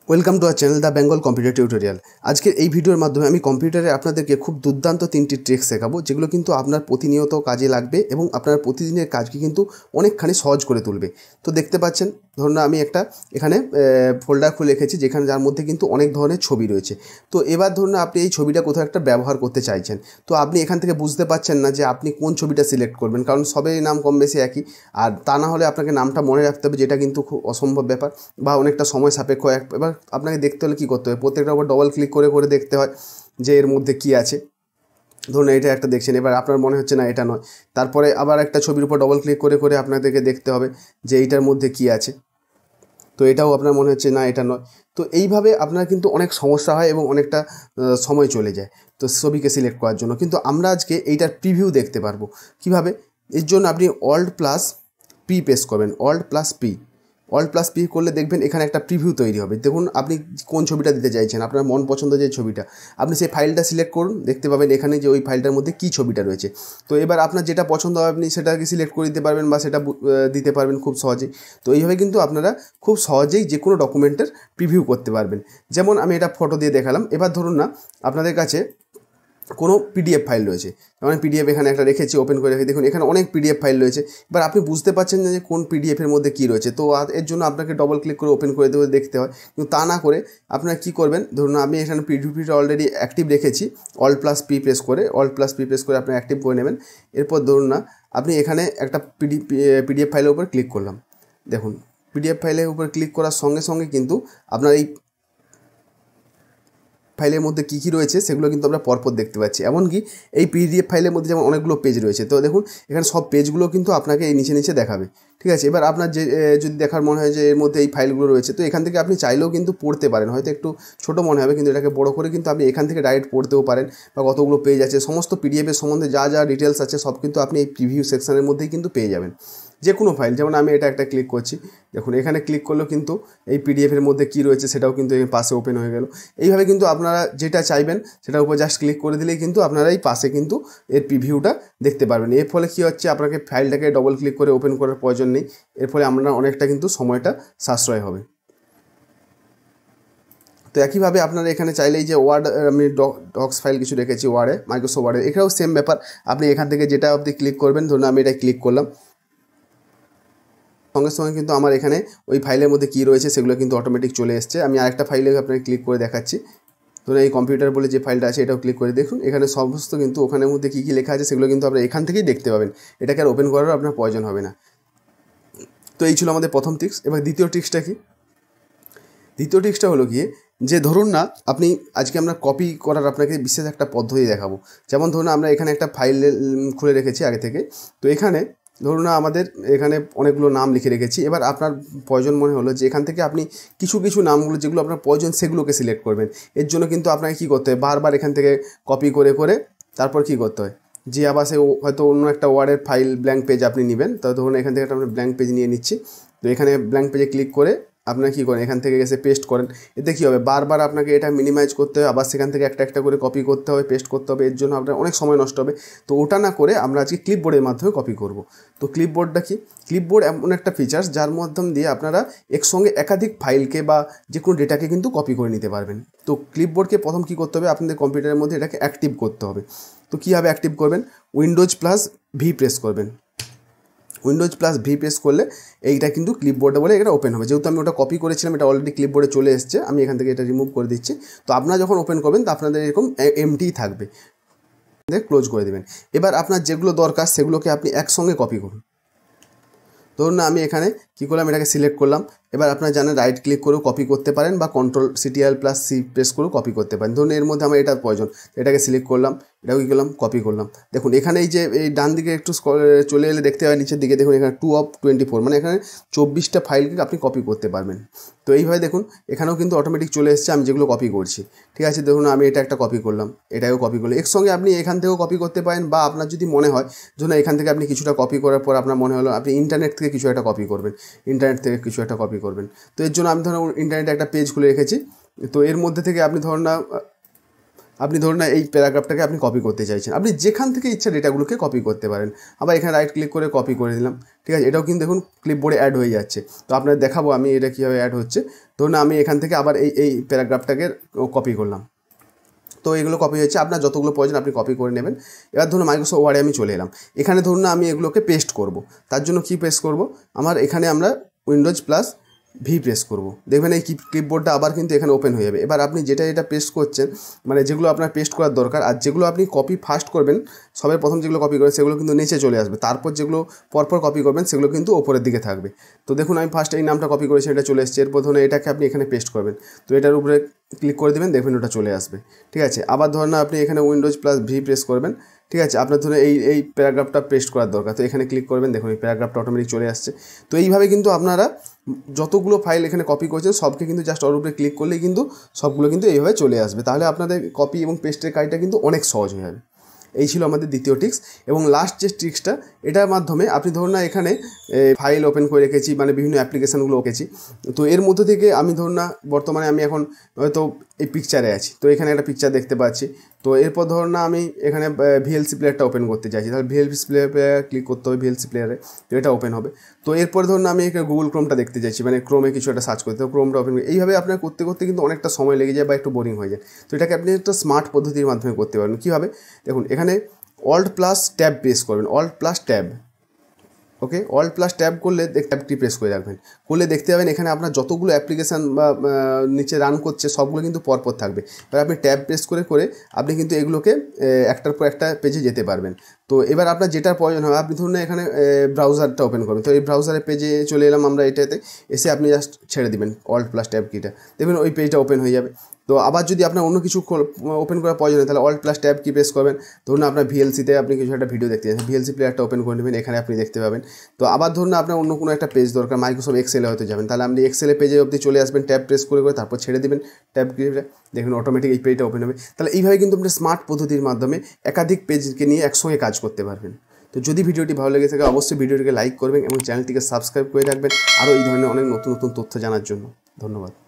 Welcome to our channel the Bengal computer tutorial. আজকের এই ভিডিওর মাধ্যমে আমি কম্পিউটারে আপনাদেরকে খুব দুর্দান্ত 3টি ট্রিক্স শেখাবো, যেগুলো কিন্তু আপনার প্রতিনিয়ত কাজে লাগবে এবং আপনার প্রতিদিনের কাজকে কিন্তু অনেকখানি সহজ করে তুলবে। তো দেখতে পাচ্ছেন, ধরুন আমি একটা এখানে ফোল্ডার খুলে রেখেছি, যেখানে যার মধ্যে কিন্তু অনেক ধরনের ছবি রয়েছে। তো এবার ধরুন আপনি এই ছবিটা কোথাও একটা ব্যবহার করতে চাইছেন, তো আপনি এখান থেকে বুঝতে পারছেন না যে আপনি কোন ছবিটা সিলেক্ট করবেন, কারণ সবেরই নাম কম বেশি একই। আর তা না হলে আপনাকে নামটা মনে রাখতে হবে, যেটা কিন্তু খুব অসম্ভব ব্যাপার বা অনেকটা সময় সাপেক্ষ। এবার আপনাকে দেখতে হলে কী করতে হবে, প্রত্যেকটার উপর ডবল ক্লিক করে করে দেখতে হয় যে এর মধ্যে কী আছে। ধরুন এটা একটা দেখছেন, এবার আপনার মনে হচ্ছে না এটা নয়, তারপরে আবার একটা ছবির উপর ডবল ক্লিক করে করে আপনাদেরকে দেখতে হবে যে এইটার মধ্যে কী আছে। তো এটাও আপনার মনে হচ্ছে না এটা নয়। তো এইভাবে আপনার কিন্তু অনেক সমস্যা হয় এবং অনেকটা সময় চলে যায় তো ছবিকে সিলেক্ট করার জন্য। কিন্তু আমরা আজকে এইটার প্রিভিউ দেখতে পারবো কীভাবে। এর জন্য আপনি Alt+P প্রেস করবেন, Alt+P করলে দেখবেন এখানে একটা প্রিভিউ তৈরি হবে। দেখুন আপনি কোন ছবিটা দিতে চাইছেন, আপনার মন পছন্দ যে ছবিটা, আপনি সেই ফাইলটা সিলেক্ট করুন। দেখতে পাবেন এখানে যে ওই ফাইলটার মধ্যে কী ছবিটা রয়েছে। তো এবার আপনার যেটা পছন্দ হবে আপনি সেটাকে সিলেক্ট করে দিতে পারবেন বা সেটা দিতে পারবেন খুব সহজেই। তো এইভাবে কিন্তু আপনারা খুব সহজেই যে কোনো ডকুমেন্টের প্রিভিউ করতে পারবেন। যেমন আমি এটা ফটো দিয়ে দেখালাম। এবার ধরুন না আপনাদের কাছে কোনো পিডিএফ ফাইল রয়েছে, মানে পিডিএফ এখানে একটা রেখেছি, ওপেন করে রেখে দেখুন এখানে অনেক পিডিএফ ফাইল রয়েছে। এবার আপনি বুঝতে পারছেন না যে কোন পিডিএফের মধ্যে কী রয়েছে, তো এর জন্য আপনাকে ডবল ক্লিক করে ওপেন করে দেবে দেখতে হয়। কিন্তু তা না করে আপনারা কী করবেন, ধরুন আমি এখানে পিডিএফটা অলরেডি অ্যাক্টিভ রেখেছি, Alt+P প্রেস করে আপনি অ্যাক্টিভ করে নেবেন। এরপর ধরুন না আপনি এখানে একটা পিডিএফ ফাইলের উপর ক্লিক করলাম। দেখুন পিডিএফ ফাইলের উপর ক্লিক করার সঙ্গে সঙ্গে কিন্তু আপনার এই ফাইলের মধ্যে কী কী রয়েছে সেগুলো কিন্তু আমরা পরপর দেখতে পাচ্ছি। এমনকি এই পিডিএফ ফাইলের মধ্যে যেমন অনেকগুলো পেজ রয়েছে, তো দেখুন এখানে সব পেজগুলো কিন্তু আপনাকে এই নিচে নিচে দেখাবে। ঠিক আছে, এবার আপনার যে যদি দেখার মনে হয় যে এর মধ্যে এই ফাইলগুলো রয়েছে, তো এখান থেকে আপনি চাইলেও কিন্তু পড়তে পারেন। হয়তো একটু ছোটো মনে হবে, কিন্তু এটাকে বড় করে কিন্তু আপনি এখান থেকে ডাইরেক্ট পড়তেও পারেন। বা কতগুলো পেজ আছে, সমস্ত পিডিএফের সম্বন্ধে যা যা ডিটেলস আছে সব কিন্তু আপনি এই প্রিভিউ সেকশনের মধ্যেই কিন্তু পেয়ে যাবেন। যে কোনো ফাইল, যেমন আমি এটা একটা ক্লিক করছি, দেখুন এখানে ক্লিক করলেও কিন্তু এই পিডিএফের মধ্যে কী রয়েছে সেটাও কিন্তু এই পাশে ওপেন হয়ে গেল। এইভাবে কিন্তু আপনারা যেটা চাইবেন সেটার উপর জাস্ট ক্লিক করে দিলেই কিন্তু আপনারা এই পাশে কিন্তু এর প্রিভিউটা দেখতে পারবেন। এর ফলে কী হচ্ছে, আপনাকে ফাইলটাকে ডবল ক্লিক করে ওপেন করার প্রয়োজন নেই। এর ফলে আপনার অনেকটা কিন্তু সময়টা সাশ্রয় হবে। তো একইভাবে আপনারা এখানে চাইলেই যে ওয়ার্ড, আমি ডক্স ফাইল কিছু রেখেছি ওয়ার্ডে, মাইক্রোসফট ওয়ার্ডে, এখানেও সেম ব্যাপার। আপনি এখান থেকে যেটা আপনি ক্লিক করবেন, ধরুন আমি এটা ক্লিক করলাম, সঙ্গে সঙ্গে কিন্তু আমার এখানে ওই ফাইলের মধ্যে কী রয়েছে সেগুলো কিন্তু অটোমেটিক চলে এসছে। আমি আরেকটা ফাইলে আপনাকে ক্লিক করে দেখাচ্ছি। ধরুন এই কম্পিউটার বলে যে ফাইলটা আছে এটাও ক্লিক করে দেখুন, এখানে সমস্ত কিন্তু ওখানের মধ্যে কী কী লেখা আছে সেগুলো কিন্তু আপনারা এখান থেকেই দেখতে পাবেন। এটাকে আর ওপেন করারও আপনার প্রয়োজন হবে না। তো এই ছিল আমাদের প্রথম ট্রিক্স। এবার দ্বিতীয় ট্রিক্সটা কি? দ্বিতীয় ট্রিক্সটা হলো গিয়ে যে ধরুন না আপনি আজকে আমরা কপি করার আপনাকে বিশেষ একটা পদ্ধতি দেখাবো। যেমন ধরুন আমরা এখানে একটা ফাইল খুলে রেখেছি আগে থেকে, তো এখানে ধরুন না আমাদের এখানে অনেকগুলো নাম লিখে রেখেছি। এবার আপনার প্রয়োজন মনে হলো যে এখান থেকে আপনি কিছু কিছু নামগুলো যেগুলো আপনার প্রয়োজন সেগুলোকে সিলেক্ট করবেন। এর জন্য কিন্তু আপনাকে কী করতে হয়, বারবার এখান থেকে কপি করে করে তারপর কী করতে হয়, যে আবার সে হয়তো অন্য একটা ওয়ার্ডের ফাইল ব্ল্যাঙ্ক পেজ আপনি নেবেন। তো ধরুন এখান থেকে একটা আমরা ব্ল্যাঙ্ক পেজ নিয়ে নিচ্ছি। তো এখানে ব্ল্যাঙ্ক পেজে ক্লিক করে আপনারা কী করেন, এখান থেকে এসে পেস্ট করেন। এতে কী হবে, বারবার আপনাকে এটা মিনিমাইজ করতে হবে, আবার সেখান থেকে একটা একটা করে কপি করতে হবে, পেস্ট করতে হবে। এর জন্য আপনার অনেক সময় নষ্ট হবে। তো ওটা না করে আমরা আজকে ক্লিপবোর্ডের মাধ্যমে কপি করব। তো ক্লিপবোর্ডটা কি? ক্লিপবোর্ড এমন একটা ফিচার্স যার মাধ্যম দিয়ে আপনারা একসঙ্গে একাধিক ফাইলকে বা যে কোনো ডেটাকে কিন্তু কপি করে নিতে পারবেন। তো ক্লিপবোর্ডকে প্রথম কী করতে হবে, আপনাদের কম্পিউটারের মধ্যে এটাকে অ্যাক্টিভ করতে হবে। তো কীভাবে অ্যাক্টিভ করবেন, Windows+V প্রেস করবেন। Windows+V প্রেস করলে এইটা কিন্তু ক্লিপবোর্ডে বলে এটা ওপেন হবে। যেহেতু আমি ওটা কপি করেছিলাম, এটা অলরেডি ক্লিপবোর্ডে চলে এসছে, আমি এখান থেকে এটা রিমুভ করে দিচ্ছি। তো আপনারা যখন ওপেন করবেন তো আপনাদের এরকম এমটি থাকবে, ক্লোজ করে দেবেন। এবার আপনার যেগুলো দরকার সেগুলোকে আপনি একসঙ্গে কপি করুন। ধরুন না আমি এখানে কী করলাম, এটাকে সিলেক্ট করলাম। এবার আপনারা জানেন রাইট ক্লিক করেও কপি করতে পারেন বা Ctrl+C প্রেস করেও কপি করতে পারেন। ধরুন এর মধ্যে আমার এটার প্রয়োজন, এটাকে সিলেক্ট করলাম, এটাও কী করলাম, কপি করলাম। দেখুন এখানে এই যে এই ডান দিকে একটু চলে এলে দেখতে হয় নিচের দিকে, দেখুন এখানে 2/24, মানে এখানে 24টা ফাইলকে আপনি কপি করতে পারবেন। তো এইভাবে দেখুন এখানেও কিন্তু অটোমেটিক চলে এসছে আমি যেগুলো কপি করছি। ঠিক আছে, দেখুন আমি এটা একটা কপি করলাম, এটাকেও কপি করলাম। একসঙ্গে আপনি এখান থেকেও কপি করতে পারেন, বা আপনার যদি মনে হয় ধরুন এখান থেকে আপনি কিছুটা কপি করার পর আপনার মনে হলো আপনি ইন্টারনেট থেকে কিছু একটা কপি করবেন, করবেন। তো এর জন্য আমি ধরুন ইন্টারনেটে একটা পেজ খুলে রেখেছি। তো এর মধ্যে থেকে আপনি ধরুন না এই প্যারাগ্রাফটাকে আপনি কপি করতে চাইছেন, আপনি যেখান থেকে ইচ্ছা ডেটাগুলোকে কপি করতে পারেন। আবার এখানে রাইট ক্লিক করে কপি করে দিলাম। ঠিক আছে, এটাও কিন্তু দেখুন ক্লিপবোর্ডে অ্যাড হয়ে যাচ্ছে। তো আপনাদের দেখাবো আমি এটা কীভাবে অ্যাড হচ্ছে। ধরুন আমি এখান থেকে আবার এই প্যারাগ্রাফটাকে কপি করলাম। তো এগুলো কপি হয়েছে, আপনার যতগুলো প্রয়োজন আপনি কপি করে নেবেন। এবার ধরুন মাইক্রোসফট ওয়ার্ডে আমি চলে এলাম, এখানে ধরুন না আমি এগুলোকে পেস্ট করব। তার জন্য কি পেস্ট করব, আমার এখানে আমরা উইন্ডোজ প্লাস ভি প্রেস করব। দেখবেন এই ক্লিপবোর্ডটা আবার কিন্তু এখানে ওপেন হয়ে যাবে। এবার আপনি যেটা পেস্ট করছেন, মানে যেগুলো আপনার পেস্ট করার দরকার, আর যেগুলো আপনি কপি ফার্স্ট করবেন, সবের প্রথম যেগুলো কপি করবেন সেগুলো কিন্তু নিচে চলে আসবে, তারপর যেগুলো পরপর কপি করবেন সেগুলো কিন্তু ওপরের দিকে থাকবে। তো দেখুন আমি ফার্স্ট এই নামটা কপি করেছি, এটা চলে এসেছে। এরপর ধরুন এটাকে আপনি এখানে পেস্ট করবেন, তো এটার উপরে ক্লিক করে দেবেন, দেখবেন ওটা চলে আসবে। ঠিক আছে, আবার ধরুন আপনি এখানে উইন্ডোজ প্লাস ভি প্রেস করবেন। ঠিক আছে, আপনার ধরুন এই প্যারাগ্রাফটা পেস্ট করার দরকার, তো এখানে ক্লিক করবেন, দেখুন এই প্যারাগ্রাফটা অটোমেটিক চলে আসছে। তো এইভাবে কিন্তু আপনারা যতগুলো ফাইল এখানে কপি করেছেন সবকে কিন্তু জাস্ট ওর উপরে ক্লিক করলেই কিন্তু সবগুলো কিন্তু এইভাবে চলে আসবে। তাহলে আপনাদের কপি এবং পেস্টের কাজটা কিন্তু অনেক সহজ হয়ে যাবে। এই ছিল আমাদের দ্বিতীয় ট্রিক্স। এবং লাস্ট যে ট্রিক্সটা, এটার মাধ্যমে আপনি ধরুন না এখানে ফাইল ওপেন করে রেখেছি, মানে বিভিন্ন অ্যাপ্লিকেশানগুলো রেখেছি। তো এর মধ্যে থেকে আমি ধরুন না বর্তমানে আমি এখন হয়তো এই পিকচারে আছি, তো এখানে একটা পিকচার দেখতে পাচ্ছি। তো এরপর ধরুন না আমি এখানে ভিএলসি প্লেয়ারটা ওপেন করতে চাইছি, তাহলে ভিএলসি প্লেয়ারে ক্লিক করতে হবে, ভিএলসি প্লেয়ারে, তো এটা ওপেন হবে। তো এরপর ধরুন আমি এখানে গুগল ক্রোমটা দেখতে চাইছি, মানে ক্রোমে কিছু একটা সার্চ করতে হবে, ক্রোমটা ওপেন। এইভাবে আপনার করতে করতে কিন্তু অনেকটা সময় লেগে যায় বা একটু বোরিং হয়ে যায়। তো এটাকে আপনি একটা স্মার্ট পদ্ধতির মাধ্যমে করতে পারবেন। কীভাবে দেখুন, এখানে অল্ট প্লাস ট্যাব প্রেস করবেন, অল্ট প্লাস ট্যাব। ওকে, অল্ট প্লাস ট্যাব করলে ট্যাবটি প্রেস করে রাখবেন, করলে দেখতে পাবেন এখানে আপনার যতগুলো অ্যাপ্লিকেশান বা নিচে রান করছে সবগুলো কিন্তু পরপর থাকবে। এবার আপনি ট্যাব প্রেস করে আপনি কিন্তু এগুলোকে একটার পর একটা পেজে যেতে পারবেন। তো এবার আপনার যেটা প্রয়োজন হবে, আপনি ধরুন এখানে ব্রাউজারটা ওপেন করবেন, তো এই ব্রাউজারের পেজে চলে এলাম আমরা, এটাতে এসে আপনি জাস্ট ছেড়ে দিবেন অল্ট প্লাস ট্যাব কিটা, দেখবেন ওই পেজটা ওপেন হয়ে যাবে। তো আবার যদি আপনার অন্য কিছু ওপেন করার প্রয়োজন হয় তাহলে alt plus tab key press করবেন। ধরুন আপনার ভিএলসিতে আপনি কিছু একটা ভিডিও দেখতে চাচ্ছেন, ভিএলসি প্লেয়ারটা ওপেন করে নেবেন, এখানে আপনি দেখতে পাবেন। তো আবার ধরুন আপনার অন্য কোনো একটা পেজ দরকার, মাইক্রোসফট এক্সেলে হয়তো যাবেন, তাহলে আপনি এক্সেলে পেজে অবধি চলে আসবেন, ট্যাব প্রেস করে তারপর ছেড়ে দেবেন ট্যাব কিটা, দেখুন অটোমেটিক এই পেজটা ওপেন হবে। তাহলে এইভাবে কিন্তু আপনি স্মার্ট পদ্ধতির মাধ্যমে একাধিক পেজকে নিয়ে একসঙ্গে কাজ করতে পারবেন। তো যদি ভিডিওটি ভালো লেগে থাকে অবশ্যই ভিডিওটিকে লাইক করবেন এবং চ্যানেলটিকে সাবস্ক্রাইব করে রাখবেন আরও এই ধরনের অনেক নতুন নতুন তথ্য জানার জন্য। ধন্যবাদ।